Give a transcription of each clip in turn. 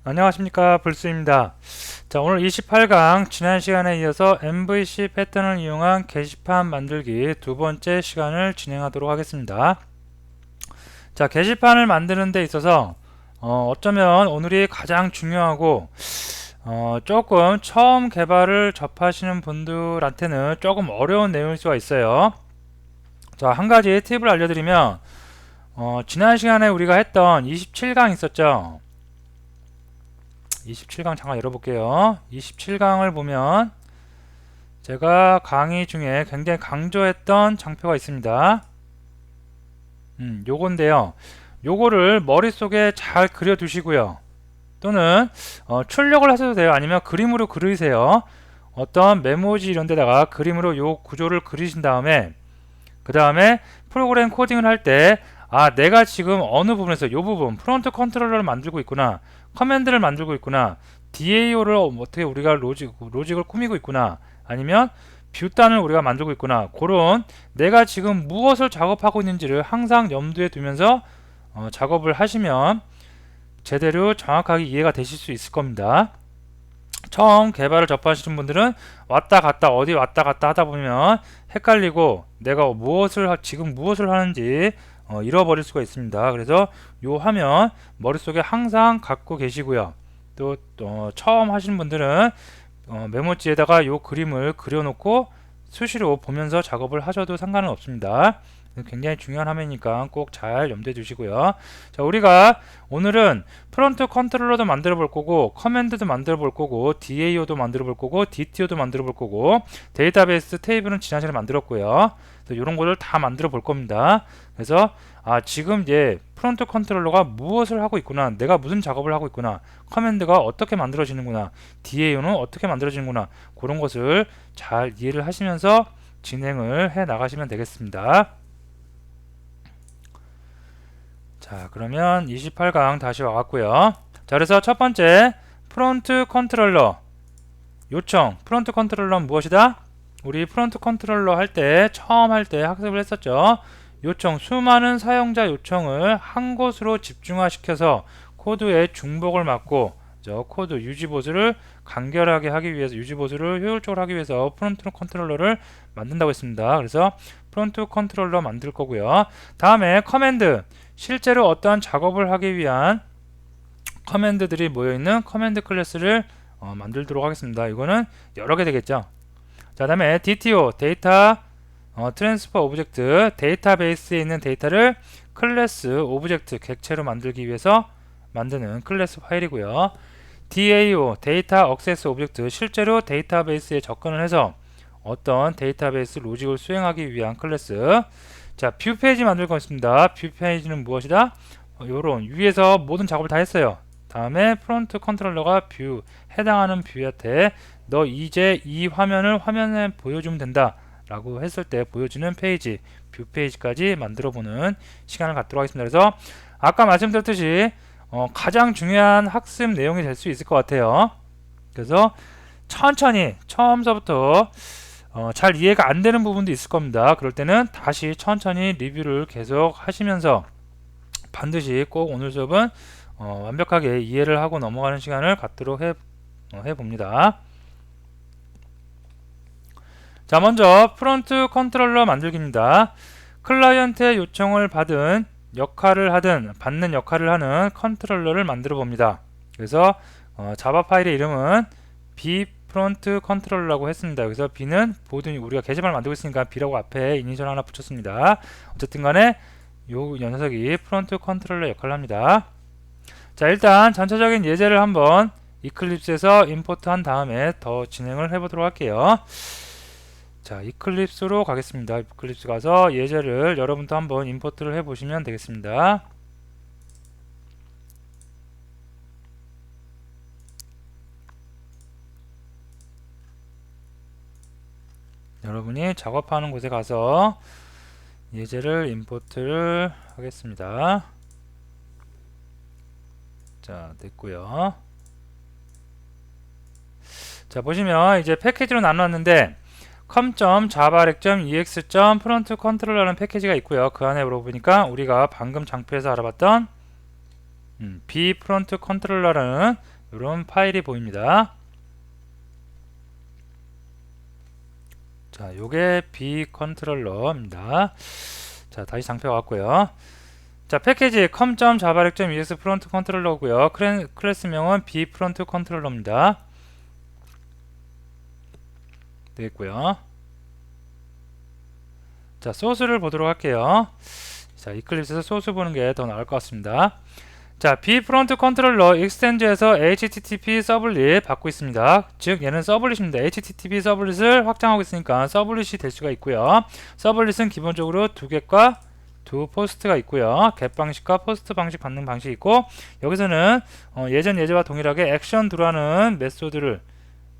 안녕하십니까, 불스입니다. 자, 오늘 28강 지난 시간에 이어서 MVC 패턴을 이용한 게시판 만들기 두 번째 시간을 진행하도록 하겠습니다. 자, 게시판을 만드는 데 있어서 어쩌면 오늘이 가장 중요하고 조금 처음 개발을 접하시는 분들한테는 조금 어려운 내용일 수가 있어요. 자, 한 가지 팁을 알려드리면 지난 시간에 우리가 했던 27강 있었죠. 27강 잠깐 열어볼게요. 27강을 보면 제가 강의 중에 굉장히 강조했던 장표가 있습니다. 요건데요. 요거를 머릿속에 잘 그려두시고요. 또는 출력을 하셔도 돼요. 아니면 그림으로 그리세요. 어떤 메모지 이런 데다가 그림으로 요 구조를 그리신 다음에 그 다음에 프로그램 코딩을 할 때 내가 지금 어느 부분에서 요 부분 프론트 컨트롤러를 만들고 있구나, 커맨드를 만들고 있구나, DAO를 어떻게 우리가 로직을 꾸미고 있구나, 아니면 뷰단을 우리가 만들고 있구나, 그런 내가 지금 무엇을 작업하고 있는지를 항상 염두에 두면서 작업을 하시면 제대로 정확하게 이해가 되실 수 있을 겁니다. 처음 개발을 접하시는 분들은 왔다 갔다 어디 왔다 갔다 하다 보면 헷갈리고 내가 지금 무엇을 하는지 잃어버릴 수가 있습니다. 그래서 요 화면 머릿속에 항상 갖고 계시고요. 또 처음 하시는 분들은 메모지에다가 요 그림을 그려놓고 수시로 보면서 작업을 하셔도 상관은 없습니다. 굉장히 중요한 화면이니까 꼭 잘 염두에 두시고요. 자, 우리가 오늘은 프론트 컨트롤러도 만들어 볼 거고, 커맨드도 만들어 볼 거고, DAO도 만들어 볼 거고, DTO도 만들어 볼 거고, 데이터베이스 테이블은 지난 시간에 만들었고요. 이런 거를 다 만들어 볼 겁니다. 그래서 지금 이제 프론트 컨트롤러가 무엇을 하고 있구나, 내가 무슨 작업을 하고 있구나, 커맨드가 어떻게 만들어지는구나, DAO는 어떻게 만들어지는구나, 그런 것을 잘 이해를 하시면서 진행을 해 나가시면 되겠습니다. 자, 그러면 28강 다시 와갔고요. 자, 그래서 첫 번째 프론트 컨트롤러 요청. 프론트 컨트롤러는 무엇이다? 우리 프론트 컨트롤러 할 때 처음 할 때 학습을 했었죠. 요청, 수많은 사용자 요청을 한 곳으로 집중화시켜서 코드의 중복을 막고 코드 유지보수를 간결하게 하기 위해서, 유지보수를 효율적으로 하기 위해서 프론트 컨트롤러를 만든다고 했습니다. 그래서 프론트 컨트롤러 만들 거고요. 다음에 커맨드, 실제로 어떠한 작업을 하기 위한 커맨드들이 모여있는 커맨드 클래스를 만들도록 하겠습니다. 이거는 여러 개 되겠죠. 자, 다음에 DTO, 데이터 트랜스퍼 오브젝트, 데이터베이스에 있는 데이터를 클래스 오브젝트 객체로 만들기 위해서 만드는 클래스 파일이고요. DAO, 데이터 액세스 오브젝트, 실제로 데이터베이스에 접근을 해서 어떤 데이터베이스 로직을 수행하기 위한 클래스. 자, 뷰 페이지 만들 거 있습니다. 뷰 페이지는 무엇이다? 요런 위에서 모든 작업을 다 했어요. 다음에 프론트 컨트롤러가 뷰, 해당하는 뷰한테 너 이제 이 화면을 화면에 보여주면 된다 라고 했을 때 보여주는 페이지, 뷰 페이지까지 만들어 보는 시간을 갖도록 하겠습니다. 그래서 아까 말씀드렸듯이 가장 중요한 학습 내용이 될 수 있을 것 같아요. 그래서 천천히 처음서부터 잘 이해가 안 되는 부분도 있을 겁니다. 그럴 때는 다시 천천히 리뷰를 계속 하시면서 반드시 꼭 오늘 수업은 완벽하게 이해를 하고 넘어가는 시간을 갖도록 해봅니다. 자, 먼저 프론트 컨트롤러 만들기입니다. 클라이언트의 요청을 받는 역할을 하는 컨트롤러를 만들어 봅니다. 그래서 자바 파일의 이름은 b 프론트 컨트롤러라고 했습니다. 그래서 b는 모든 우리가 게시판을 만들고 있으니까 b라고 앞에 이니셜 하나 붙였습니다. 어쨌든 간에 요 녀석이 프론트 컨트롤러 역할을 합니다. 자, 일단 전체적인 예제를 한번 이클립스에서 임포트 한 다음에 더 진행을 해보도록 할게요. 자, 이클립스로 가겠습니다. 이클립스 가서 예제를 여러분도 한번 임포트를 해보시면 되겠습니다. 여러분이 작업하는 곳에 가서 예제를 임포트를 하겠습니다. 자, 됐고요. 자, 보시면 이제 패키지로 나눴는데 com.java.ex.frontcontroller라는 패키지가 있고요. 그 안에 물어보니까 우리가 방금 장표에서 알아봤던 bfrontcontroller라는 이런 파일이 보입니다. 자, 요게 B 컨트롤러입니다. 자, 다시 장표 왔고요. 자, 패키지 com.javax.ex 프론트 컨트롤러고요. 클래스명은 B 프론트 컨트롤러입니다. 되겠고요. 자, 소스를 보도록 할게요. 자, 이클립스에서 소스 보는 게 더 나을 것 같습니다. 자, B 프론트 컨트롤러 익스텐드에서 HTTP 서블릿 받고 있습니다. 즉 얘는 서블릿입니다. HTTP 서블릿을 확장하고 있으니까 서블릿이 될 수가 있고요. 서블릿은 기본적으로 두 겟과 두 포스트가 있고요. 겟 방식과 포스트 방식 받는 방식이 있고, 여기서는 예전 예제와 동일하게 액션 두라는 메소드를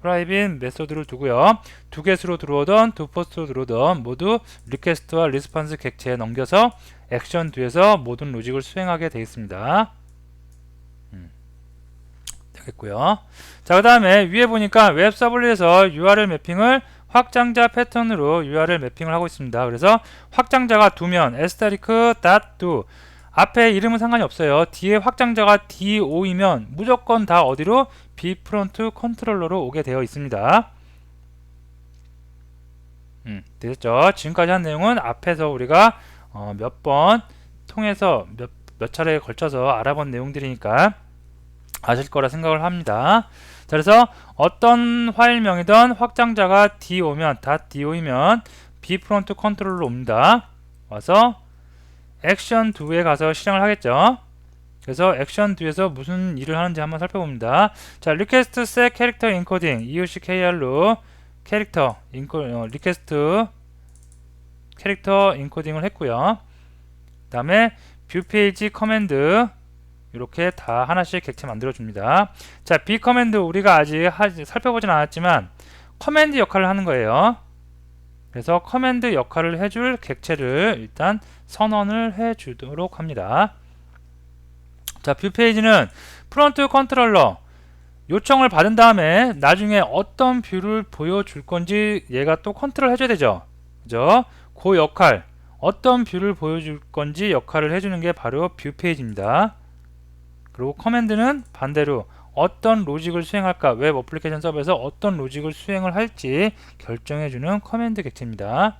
프라이빗 메소드를 두고요. 두 겟으로 들어오던 두 포스트로 들어오던 모두 리퀘스트와 리스폰스 객체에 넘겨서 액션 뒤에서 모든 로직을 수행하게 되어 있습니다. 되겠고요. 자, 그 다음에 위에 보니까 웹 서블릿에서 URL 매핑을 확장자 패턴으로 URL 매핑을 하고 있습니다. 그래서 확장자가 두면 asterisk.do 앞에 이름은 상관이 없어요. 뒤에 확장자가 DO이면 무조건 다 어디로? B프론트 컨트롤러로 오게 되어 있습니다. 되셨죠? 지금까지 한 내용은 앞에서 우리가 몇 번 통해서 몇 차례에 걸쳐서 알아본 내용들이니까 아실 거라 생각을 합니다. 자, 그래서 어떤 파일명이든 확장자가 DO면 .do이면 B프론트 컨트롤러 옵니다. 와서 액션 2에 가서 실행을 하겠죠. 그래서 액션 2에서 무슨 일을 하는지 한번 살펴봅니다. 자, 리퀘스트 셋 캐릭터 인코딩 EOCKR로 캐릭터 리퀘스트 캐릭터 인코딩을 했고요. 그 다음에 뷰 페이지 커맨드 이렇게 다 하나씩 객체 만들어 줍니다. 자, B 커맨드 우리가 아직 살펴보진 않았지만 커맨드 역할을 하는 거예요. 그래서 커맨드 역할을 해줄 객체를 일단 선언을 해주도록 합니다. 자, 뷰 페이지는 프론트 컨트롤러 요청을 받은 다음에 나중에 어떤 뷰를 보여줄 건지 얘가 또 컨트롤 해줘야 되죠. 그죠? 그 역할, 어떤 뷰를 보여줄 건지 역할을 해주는 게 바로 뷰 페이지입니다. 그리고 커맨드는 반대로 어떤 로직을 수행할까, 웹 어플리케이션 서버에서 어떤 로직을 수행을 할지 결정해주는 커맨드 객체입니다.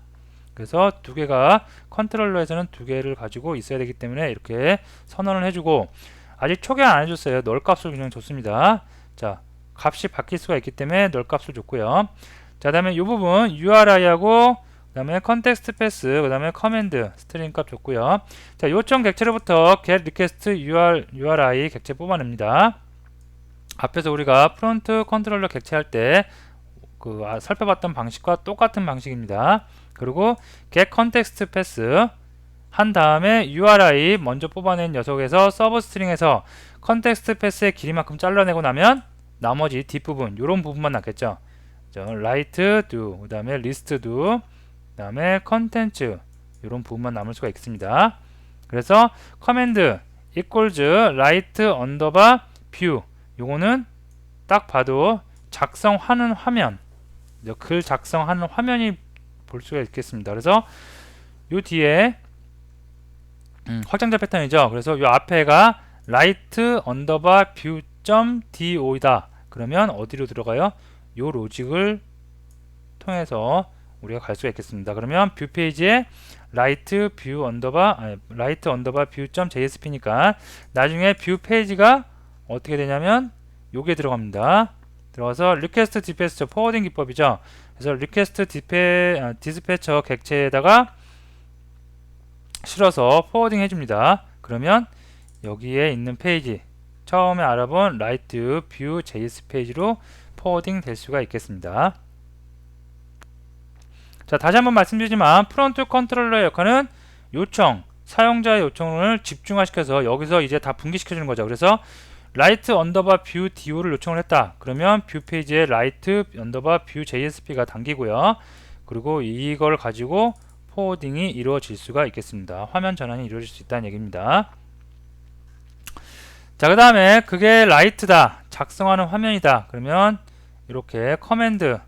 그래서 두 개가 컨트롤러에서는 두 개를 가지고 있어야 되기 때문에 이렇게 선언을 해주고, 아직 초기화 안 해줬어요. 널 값을 그냥 줬습니다. 자, 값이 바뀔 수가 있기 때문에 널 값을 줬고요. 자, 다음에 이 부분 URI하고 그 다음에 컨텍스트 패스, 그 다음에 커맨드 스트링 값 줬고요. 자, 요청 객체로부터 get request URI 객체 뽑아냅니다. 앞에서 우리가 프론트 컨트롤러 객체할 때 살펴봤던 방식과 똑같은 방식입니다. 그리고 get context pass 한 다음에 URI 먼저 뽑아낸 녀석에서 서브 스트링에서 컨텍스트 패스의 길이만큼 잘라내고 나면 나머지 뒷부분, 요런 부분만 남겠죠. write do, 그 다음에 list do, 그 다음에 컨텐츠, 요런 부분만 남을 수가 있습니다. 그래서 커맨드 equals write underbar view, 요거는 딱 봐도 작성하는 화면, 글 작성하는 화면이 볼 수가 있겠습니다. 그래서 요 뒤에 확장자 패턴이죠. 그래서 요 앞에가 write underbar view.do이다. 그러면 어디로 들어가요? 요 로직을 통해서 우리가 갈 수가 있겠습니다. 그러면 뷰 페이지에 write underbar view.jsp니까 나중에 뷰 페이지가 어떻게 되냐면 요게 들어갑니다. 들어가서 리퀘스트 디스패처 포워딩 기법이죠. 그래서 리퀘스트 디스패처 객체에다가 실어서 포워딩 해줍니다. 그러면 여기에 있는 페이지, 처음에 알아본 write view js 페이지로 포워딩 될 수가 있겠습니다. 자, 다시 한번 말씀드리지만 프론트 컨트롤러의 역할은 요청, 사용자의 요청을 집중화시켜서 여기서 이제 다 분기시켜주는 거죠. 그래서 write underbar view do를 요청을 했다. 그러면 뷰 페이지에 write underbar view jsp가 당기고요. 그리고 이걸 가지고 포워딩이 이루어질 수가 있겠습니다. 화면 전환이 이루어질 수 있다는 얘기입니다. 자, 그 다음에 그게 write다, 작성하는 화면이다. 그러면 이렇게 커맨드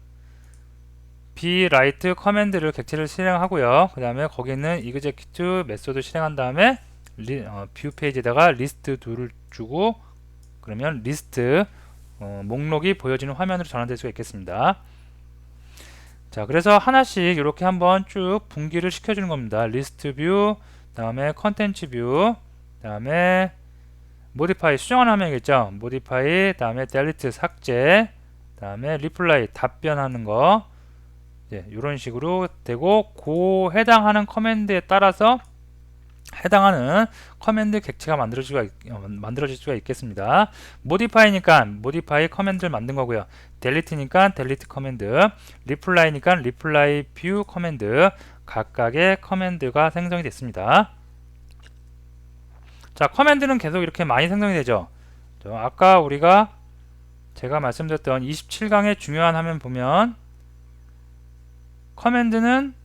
write 커맨드를 객체를 실행하고요. 그 다음에 거기 있는 execute 메소드 실행한 다음에 뷰 페이지에다가 list do를 주고, 그러면 list 목록이 보여지는 화면으로 전환될 수가 있겠습니다. 자, 그래서 하나씩 이렇게 한번 쭉 분기를 시켜주는 겁니다. 리스트 뷰, 다음에 컨텐츠 뷰, 다음에 모디파이 수정하는 화면이겠죠. 모디파이, 다음에 델리트 삭제, 다음에 리플라이 답변하는 거, 이런 식으로 되고, 그 해당하는 커맨드에 따라서 해당하는 커맨드 객체가 만들어질 수가 있겠습니다. 모디파이니까 모디파이 커맨드를 만든 거고요. 델리트니까 델리트 커맨드, 리플라이니까 리플라이 뷰 커맨드, 각각의 커맨드가 생성이 됐습니다. 자, 커맨드는 계속 이렇게 많이 생성이 되죠. 아까 제가 말씀드렸던 27강의 중요한 화면 보면 커맨드는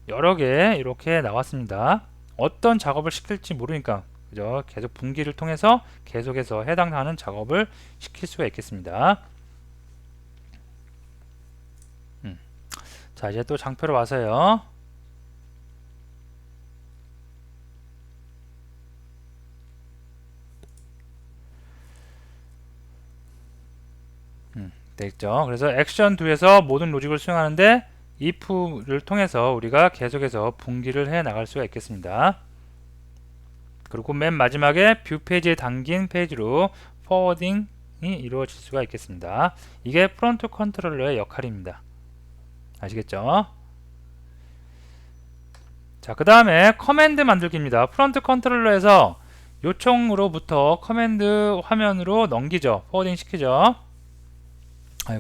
여러 개 이렇게 나왔습니다. 어떤 작업을 시킬지 모르니까 그죠? 계속 분기를 통해서 계속해서 해당하는 작업을 시킬 수가 있겠습니다. 자, 이제 또 장표로 와서요. 됐죠? 그래서 액션 2에서 모든 로직을 수행하는데 if를 통해서 우리가 계속해서 분기를 해 나갈 수가 있겠습니다. 그리고 맨 마지막에 뷰 페이지에 담긴 페이지로 포워딩이 이루어질 수가 있겠습니다. 이게 프론트 컨트롤러의 역할입니다. 아시겠죠? 자, 그 다음에 커맨드 만들기입니다. 프론트 컨트롤러에서 요청으로부터 커맨드 화면으로 넘기죠. 포워딩 시키죠.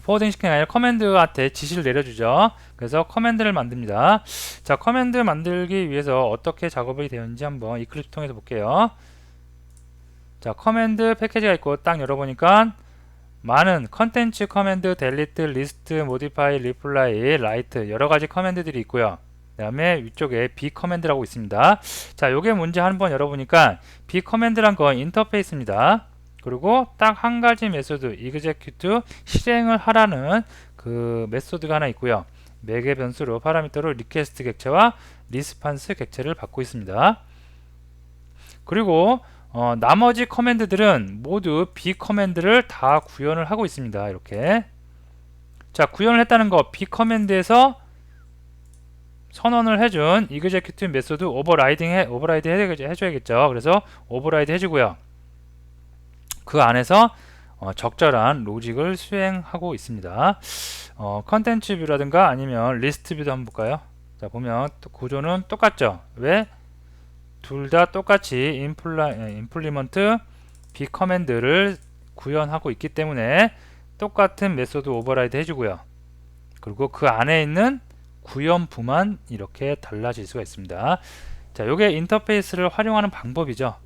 포워딩 시키는 게 아니라 커맨드한테 지시를 내려주죠. 그래서 커맨드를 만듭니다. 자, 커맨드 만들기 위해서 어떻게 작업이 되었는지 한번 이클립스 통해서 볼게요. 자, 커맨드 패키지가 있고 딱 열어보니까 많은 컨텐츠 커맨드, 델리트, 리스트, 모디파이, 리플라이, 라이트 여러가지 커맨드들이 있고요. 그 다음에 위쪽에 B 커맨드라고 있습니다. 자, 요게 뭔지 한번 열어보니까 B 커맨드란 건 인터페이스입니다. 그리고 딱 한 가지 메소드 execute 실행을 하라는 그 메소드가 하나 있고요. 매개 변수로 파라미터로 리퀘스트 객체와 리스판스 객체를 받고 있습니다. 그리고 나머지 커맨드들은 모두 B 커맨드를 다 구현을 하고 있습니다. 이렇게 자, 구현을 했다는 거 B 커맨드에서 선언을 해준 execute 메소드 오버라이드 해줘야겠죠. 그래서 오버라이드 해주고요. 그 안에서 적절한 로직을 수행하고 있습니다. 컨텐츠 뷰라든가 아니면 리스트 뷰도 한번 볼까요? 자, 보면 또 구조는 똑같죠. 왜? 둘 다 똑같이 임플리먼트 B 커맨드를 구현하고 있기 때문에 똑같은 메소드 오버라이드 해주고요. 그리고 그 안에 있는 구현부만 이렇게 달라질 수가 있습니다. 자, 요게 인터페이스를 활용하는 방법이죠.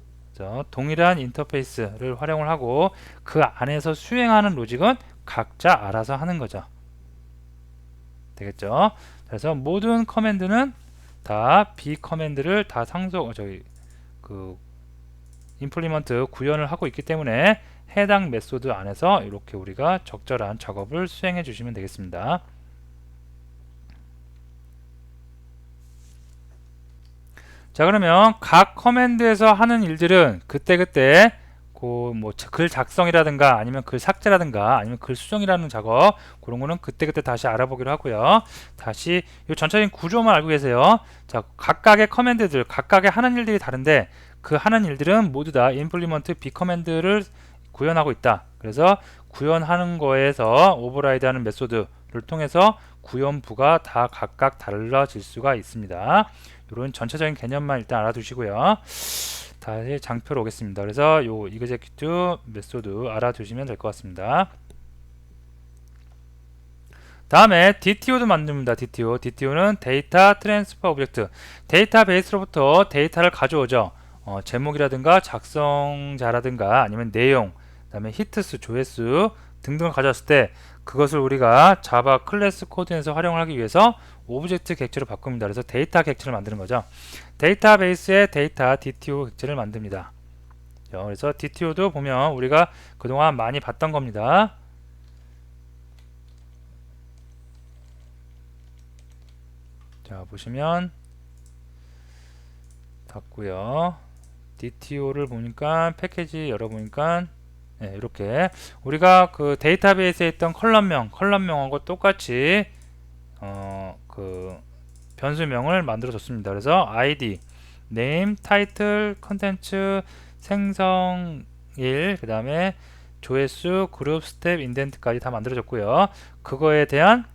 동일한 인터페이스를 활용을 하고 그 안에서 수행하는 로직은 각자 알아서 하는 거죠. 되겠죠? 그래서 모든 커맨드는 다 B 커맨드를 다 임플리먼트 구현을 하고 있기 때문에 해당 메소드 안에서 이렇게 우리가 적절한 작업을 수행해 주시면 되겠습니다. 자, 그러면 각 커맨드에서 하는 일들은 그때그때 글 작성이라든가 아니면 글 삭제라든가 아니면 글 수정이라는 작업 그런 거는 그때그때 다시 알아보기로 하고요. 다시 이 전체적인 구조만 알고 계세요. 자, 각각의 커맨드들 각각의 하는 일들이 다른데 그 하는 일들은 모두 다 implement B 커맨드를 구현하고 있다. 그래서 구현하는 거에서 오버라이드 하는 메소드를 통해서 구현부가 다 각각 달라질 수가 있습니다. 이런 전체적인 개념만 일단 알아두시고요. 다시 장표로 오겠습니다. 그래서 요 execute 메소드 알아두시면 될 것 같습니다. 다음에 DTO도 만듭니다. DTO는 데이터 트랜스퍼 오브젝트. 데이터베이스로부터 데이터를 가져오죠. 제목이라든가 작성자라든가 아니면 내용, 그 다음에 히트수, 조회수 등등을 가져왔을 때 그것을 우리가 자바 클래스 코드에서 활용을 하기 위해서 오브젝트 객체로 바꿉니다. 그래서 데이터 객체를 만드는 거죠. 데이터베이스의 데이터 DTO 객체를 만듭니다. 그래서 DTO도 보면 우리가 그동안 많이 봤던 겁니다. 자, 보시면 닫고요. DTO를 보니까 패키지 열어보니까 네, 이렇게 우리가 그 데이터베이스에 있던 컬럼명하고 똑같이 그 변수명을 만들어 줬습니다. 그래서 id, name, title, 컨텐츠, 생성일, 그 다음에 조회수, 그룹, 스텝, 인덴트까지 다 만들어졌고요. 그거에 대한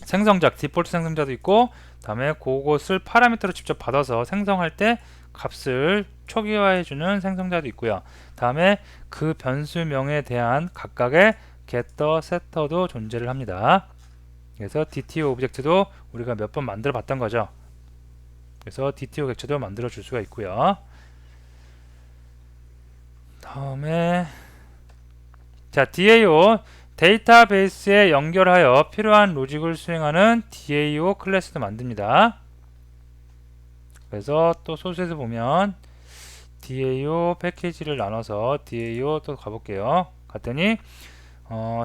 생성자, 디폴트 생성자도 있고, 다음에 그것을 파라미터로 직접 받아서 생성할 때 값을 초기화해주는 생성자도 있고요. 다음에 그 변수명에 대한 각각의 getter, setter도 존재를 합니다. 그래서 DTO 오브젝트도 우리가 몇 번 만들어 봤던 거죠. 그래서 DTO 객체도 만들어 줄 수가 있고요. 다음에 자, DAO 데이터베이스에 연결하여 필요한 로직을 수행하는 DAO 클래스도 만듭니다. 그래서 또 소스에서 보면 DAO 패키지를 나눠서 DAO 또 가볼게요. 갔더니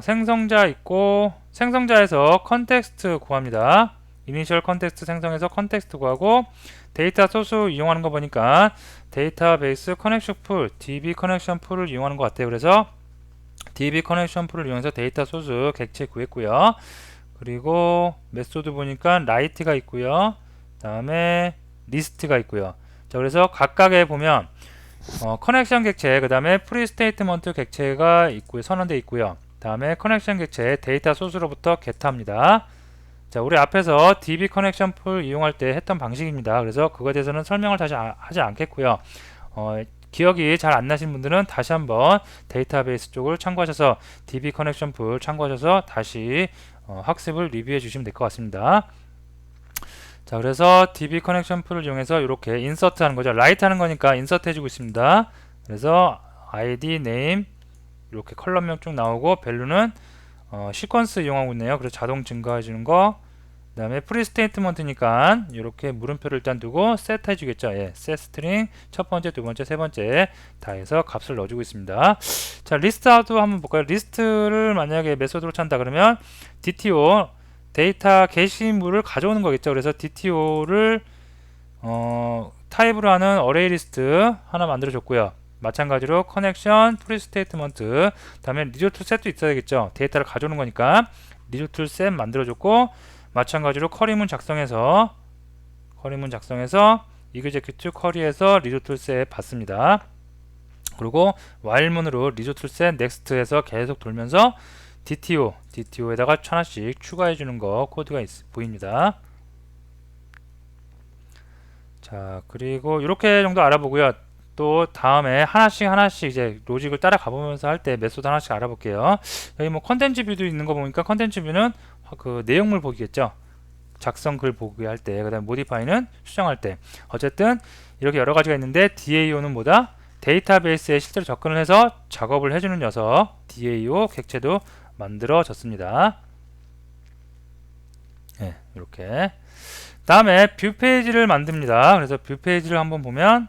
생성자 있고, 생성자에서 컨텍스트 구합니다. 이니셜 컨텍스트 생성해서 컨텍스트 구하고, 데이터 소스 이용하는 거 보니까 데이터베이스 커넥션 풀, DB 커넥션 풀을 이용하는 것 같아요. 그래서 DB 커넥션 풀을 이용해서 데이터 소스 객체 구했고요. 그리고 메소드 보니까 라이트가 있고요. 다음에 리스트가 있고요. 자, 그래서 각각에 보면 커넥션 객체, 그 다음에 프리 스테이트먼트 객체가 있고요. 선언되어 있고요. 다음에 커넥션 객체 데이터 소스로부터 get합니다. 자, 우리 앞에서 DB 커넥션 풀 이용할 때 했던 방식입니다. 그래서 그거에 대해서는 설명을 다시 하지 않겠고요. 기억이 잘 안 나신 분들은 다시 한번 데이터베이스 쪽을 참고하셔서 DB 커넥션 풀 참고하셔서 다시 학습을 리뷰해 주시면 될 것 같습니다. 자, 그래서 DB 커넥션 풀을 이용해서 이렇게 인서트 하는 거죠. 라이트 하는 거니까 인서트 해주고 있습니다. 그래서 ID, name 이렇게 컬럼명 쭉 나오고, 밸류는 시퀀스 이용하고 있네요. 그래서 자동 증가해 주는 거. 그 다음에 프리 스테이트먼트니까 이렇게 물음표를 일단 두고 set 해주겠죠. 예, set string 첫 번째, 두 번째, 세 번째 다 해서 값을 넣어주고 있습니다. 자, 리스트도 한번 볼까요? 리스트를 만약에 메소드로 찬다 그러면 DTO 데이터 게시물을 가져오는 거겠죠. 그래서 DTO를 타입으로 하는 어레이 리스트 하나 만들어 줬고요. 마찬가지로 커넥션, 프리 스테이트먼트, 다음에 리조트 셋도 있어야겠죠. 데이터를 가져오는 거니까 리조트 셋 만들어 줬고, 마찬가지로 커리문 작성해서 execute 쿼리에서 리조트 셋 받습니다. 그리고 while문으로 리조트 셋 next해서 계속 돌면서 DTO에다가 하나씩 추가해 주는 거 코드가 보입니다. 자, 그리고 이렇게 정도 알아보고요. 또 다음에 하나씩 이제 로직을 따라가 보면서 할 때 메소드 하나씩 알아볼게요. 여기 뭐 컨텐츠 뷰도 있는 거 보니까 컨텐츠 뷰는 그 내용물 보기겠죠. 작성 글 보기 할 때, 그 다음에 모디파이는 수정할 때. 어쨌든 이렇게 여러 가지가 있는데 DAO는 뭐다? 데이터베이스에 실제로 접근을 해서 작업을 해주는 녀석, DAO 객체도 만들어졌습니다. 네, 이렇게. 다음에 뷰 페이지를 만듭니다. 그래서 뷰 페이지를 한번 보면,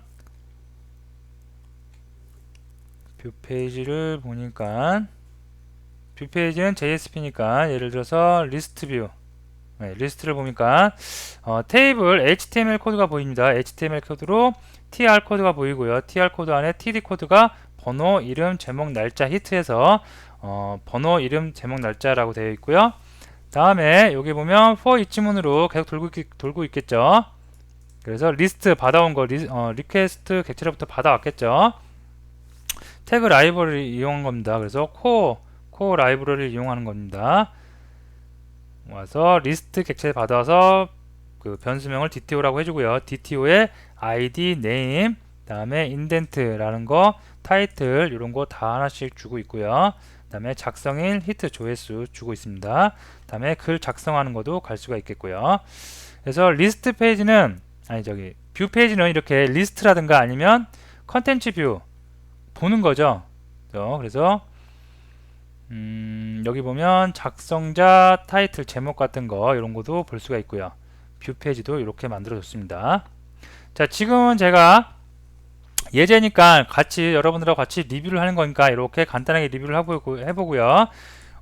뷰 페이지를 보니까 뷰 페이지는 JSP니까 예를 들어서 리스트 뷰, 네, 리스트를 보니까 테이블 HTML 코드가 보입니다. HTML 코드로 TR 코드가 보이고요. TR 코드 안에 TD 코드가 번호, 이름, 제목, 날짜, 히트해서 번호, 이름, 제목, 날짜라고 되어 있고요. 다음에 여기 보면 for each 문으로 계속 돌고 있겠죠. 그래서 리스트 받아온 거 리퀘스트 객체로부터 받아왔겠죠. 태그 라이브러리 이용한 겁니다. 그래서 코어 라이브러리를 이용하는 겁니다. 와서 리스트 객체 받아서 그 변수명을 DTO라고 해주고요. DTO에 ID, name, 다음에 인덴트라는 거, 타이틀 이런 거 다 하나씩 주고 있고요. 다음에 작성일, 히트, 조회수 주고 있습니다. 다음에 글 작성하는 것도 갈 수가 있겠고요. 그래서 리스트 페이지는 뷰 페이지는 이렇게 리스트라든가 아니면 컨텐츠 뷰 보는 거죠. 그래서 여기 보면 작성자, 타이틀, 제목 같은 거 이런 것도 볼 수가 있고요. 뷰 페이지도 이렇게 만들어졌습니다. 자, 지금은 제가 예제니까 여러분들하고 같이 리뷰를 하는 거니까 이렇게 간단하게 리뷰를 해보고요.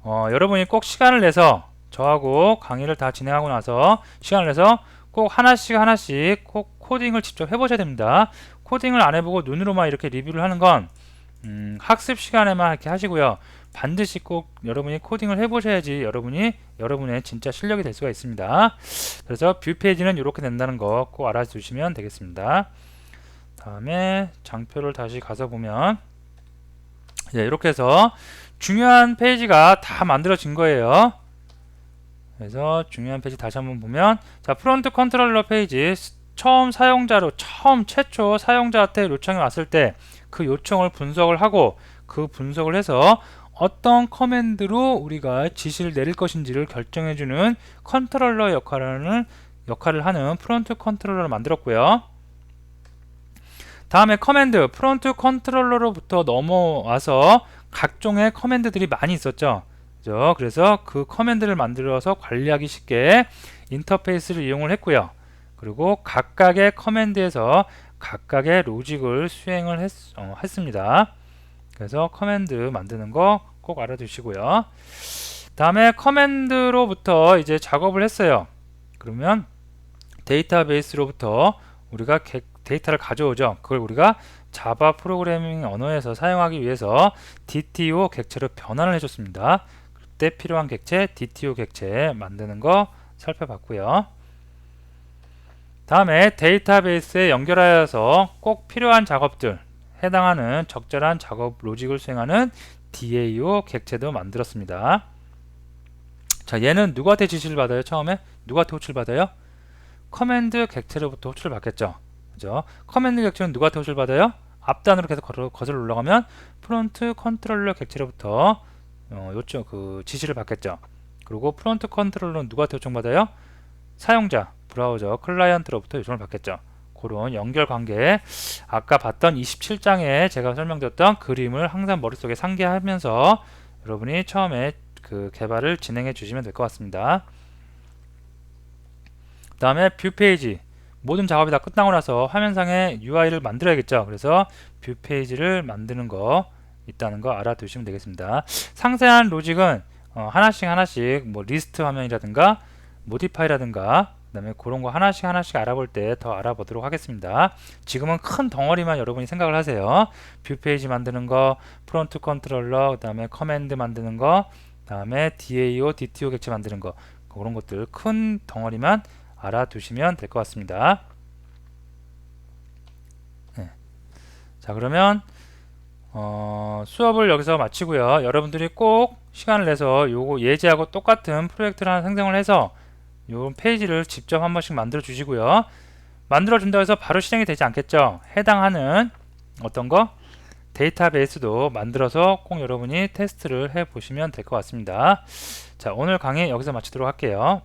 여러분이 꼭 시간을 내서 저하고 강의를 다 진행하고 나서 시간을 내서 꼭 하나씩 꼭 코딩을 직접 해보셔야 됩니다. 코딩을 안 해보고 눈으로만 이렇게 리뷰를 하는 건 학습 시간에만 이렇게 하시고요. 반드시 꼭 여러분이 코딩을 해보셔야지 여러분의 진짜 실력이 될 수가 있습니다. 그래서 뷰 페이지는 이렇게 된다는 거 꼭 알아두시면 되겠습니다. 다음에 장표를 다시 가서 보면 이렇게 해서 중요한 페이지가 다 만들어진 거예요. 그래서 중요한 페이지 다시 한번 보면 자, 프론트 컨트롤러 페이지 처음 최초 사용자한테 요청이 왔을 때 그 요청을 분석을 하고 그 분석을 해서 어떤 커맨드로 우리가 지시를 내릴 것인지를 결정해주는 컨트롤러 역할을 하는 프론트 컨트롤러를 만들었고요. 다음에 커맨드, 프론트 컨트롤러로부터 넘어와서 각종의 커맨드들이 많이 있었죠. 그죠? 그래서 그 커맨드를 만들어서 관리하기 쉽게 인터페이스를 이용을 했고요. 그리고 각각의 커맨드에서 각각의 로직을 수행을 했습니다. 그래서 커맨드 만드는 거 꼭 알아두시고요. 다음에 커맨드로부터 이제 작업을 했어요. 그러면 데이터베이스로부터 우리가 데이터를 가져오죠. 그걸 우리가 자바 프로그래밍 언어에서 사용하기 위해서 DTO 객체로 변환을 해줬습니다. 그때 필요한 객체 DTO 객체 만드는 거 살펴봤고요. 다음에 데이터베이스에 연결하여서 꼭 필요한 작업들 해당하는 적절한 작업 로직을 수행하는 DAO 객체도 만들었습니다. 자, 얘는 누구한테 지시를 받아요? 처음에 누구한테 호출을 받아요? 커맨드 객체로부터 호출을 받겠죠. 그죠? 커맨드 객체는 누구한테 호출을 받아요? 앞단으로 계속 거슬러 올라가면 프론트 컨트롤러 객체로부터 지시를 받겠죠. 그리고 프론트 컨트롤러는 누구한테 요청받아요? 사용자, 브라우저, 클라이언트로부터 요청을 받겠죠. 그런 연결 관계, 아까 봤던 27장에 제가 설명드렸던 그림을 항상 머릿속에 상기하면서 여러분이 처음에 그 개발을 진행해 주시면 될 것 같습니다. 그 다음에 뷰 페이지, 모든 작업이 다 끝나고 나서 화면상에 UI를 만들어야겠죠. 그래서 뷰 페이지를 만드는 거 있다는 거 알아두시면 되겠습니다. 상세한 로직은 하나씩 뭐 리스트 화면이라든가 모디파이라든가 그 다음에 그런 거 하나씩 알아볼 때 더 알아보도록 하겠습니다. 지금은 큰 덩어리만 여러분이 생각을 하세요. 뷰 페이지 만드는 거, 프론트 컨트롤러, 그 다음에 커맨드 만드는 거, 그 다음에 DAO, DTO 객체 만드는 거, 그런 것들 큰 덩어리만 알아두시면 될 것 같습니다. 네. 자, 그러면 수업을 여기서 마치고요. 여러분들이 꼭 시간을 내서 요거 예제하고 똑같은 프로젝트를 하나 생성을 해서 요 페이지를 직접 한 번씩 만들어 주시고요. 만들어 준다고 해서 바로 실행이 되지 않겠죠. 해당하는 어떤 거 데이터베이스도 만들어서 꼭 여러분이 테스트를 해 보시면 될 것 같습니다. 자, 오늘 강의 여기서 마치도록 할게요.